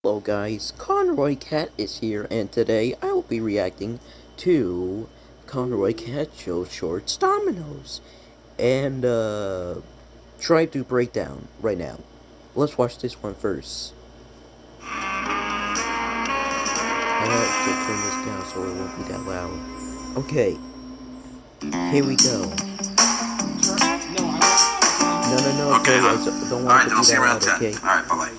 Hello guys, Conroy Cat is here, and today I will be reacting to Conroy Cat Show Shorts Dominoes and try to break down right now. Let's watch this one first. I have to turn this down so it won't be that loud. Okay, here we go. No, Okay, I huh? don't All want right, it then to I'll be see you that around loud, 10. okay? All right, bye-bye.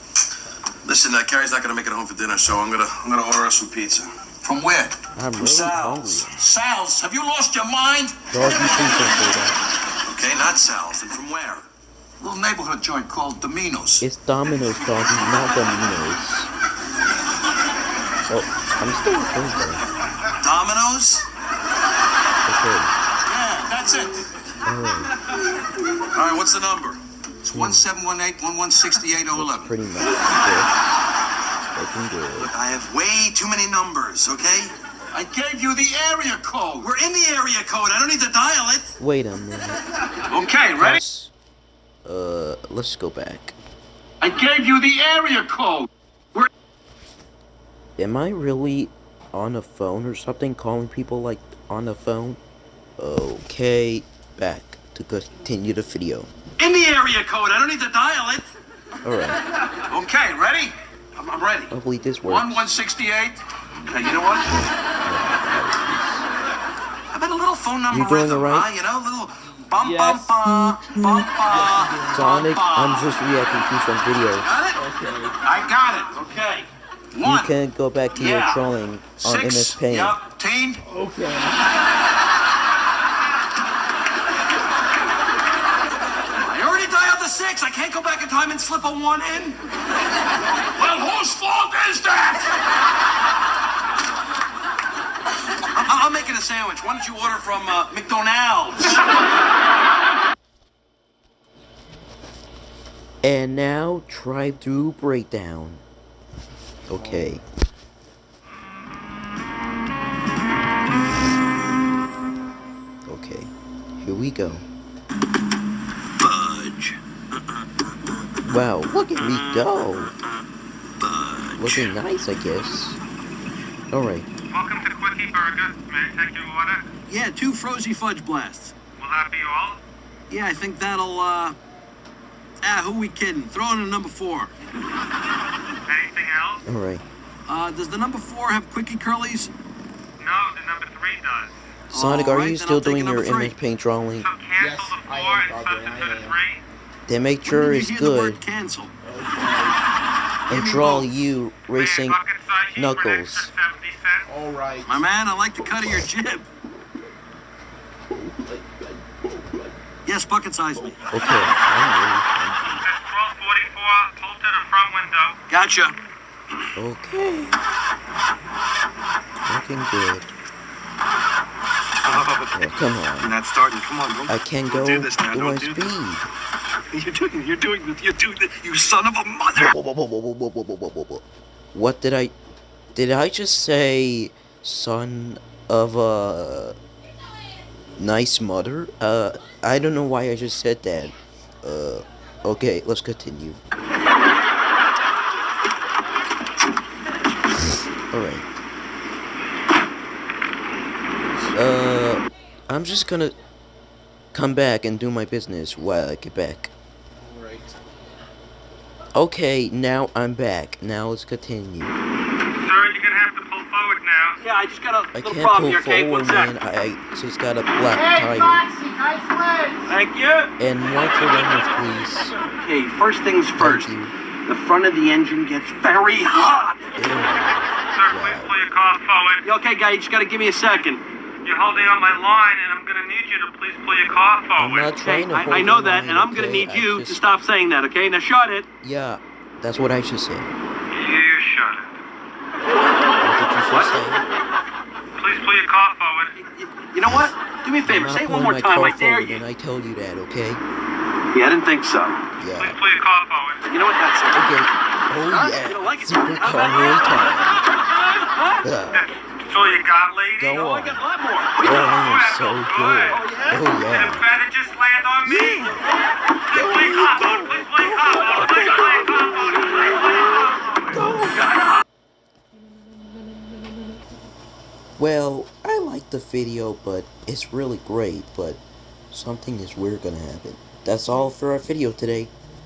Listen, Carrie's not gonna make it home for dinner, so I'm gonna order us some pizza. From where? I'm From really Sal's. hungry. Sal's? Have you lost your mind? Doggy, please don't say that. Okay, not Sal's. And from where? A little neighborhood joint called Domino's. It's Domino's, doggy, not Domino's. Oh, I'm still recording though. Domino's? Okay. Yeah, that's it. Alright. All right, what's the number? It's 1718-1168-011. Pretty much good. Looking good. I have way too many numbers, okay? I gave you the area code. We're in the area code. I don't need to dial it. Wait a minute. Okay, ready? Let's go back. I gave you the area code. Am I really on a phone or something, calling people like on the phone? Okay, back to continue the video. In the area code. I don't need to dial it. Alright, Okay, ready? I'm ready. hopefully this works. 1168. Okay, you know what? I bet a little phone number You doing rhythm, it right? huh? You know, little bum Yes. bum bum bum bum. Sonic, bum, I'm just reacting to some videos. Got it? Okay. I got it. Okay. You One. can go back to your Yeah. trolling on MS Six. Paint. Yup. Teen. Okay. I already dialed the 6. I can't go back in time and slip a 1 in. Well, whose fault is that? I'm making a sandwich. Why don't you order from McDonald's? And now, drive-through breakdown. Okay. Okay, here we go. Fudge. Wow, look at me go. Fudge. Looking nice, I guess. Alright. Welcome to Quickie Burger. May I take your order? Yeah, 2 frozy fudge blasts. Will that be all? Yeah, I think that'll, who we kidding? Throw in a number 4. Anything else? Alright. Does the number 4 have quickie curlies? No, the number 3 does. Sonic, are Alright, you then still I'll take doing your number 3. image paint drawing? So cancel Yes, the 4 I am, and Conroy, substitute I a am. 3? Then make sure When it's did you hear the good word cancel? and draw you racing Bucket size sheet for an knuckles. extra 70 cents. All right. My man, I like the cut of your jib. Yes, bucket size me. Okay. Just 1244, pull to the front window. Gotcha. Okay. Looking good. Oh, come You're on. not starting. Come on, go. I can go do this now. to Don't my do speed. You're doing this, you son of a mother. What did I just say? Son of a nice mother? I don't know why I just said that. Okay, let's continue. Alright. I'm just gonna come back and do my business while I get back. All right. Okay, now I'm back. Now let's continue. Sir, you're gonna have to pull forward now. Yeah, I just got a I little can't problem pull here, Kate. One forward, sec. man. I just got a black tire. Thank you. And white lemons, please. Okay, first things first. Thank you. The front of the engine gets very hot. Sir, please pull your car forward. You okay, guy? You just gotta give me a second. You're holding on my line, and I'm gonna need you to please pull your car I'm forward. not trying to hold I know the that, line, and I'm gonna okay? need I you just- to stop saying that, okay? Now shut it. Yeah, that's what I should say. You shut it. What did you just say? Please pull your car forward. You know what? Do me a I'm favor. not Say it one pulling more my time. car I dare forward, you. and I tell you that, okay? Yeah, I didn't think so. Please Yeah. pull your car forward. You know what? That's it. Okay. Oh Huh? yeah. You don't like it? Super Huh? Conroy time. Yeah. That's all you got, lady? Go Oh, I on. got a lot more. Oh, I am that's so all good. good. Oh And yeah. it better just land on me. Please play car mode. Please play car mode. Please play car mode. Please play car mode. Go. Well, I like the video, but it's really great, but something is weird gonna happen. That's all for our video today.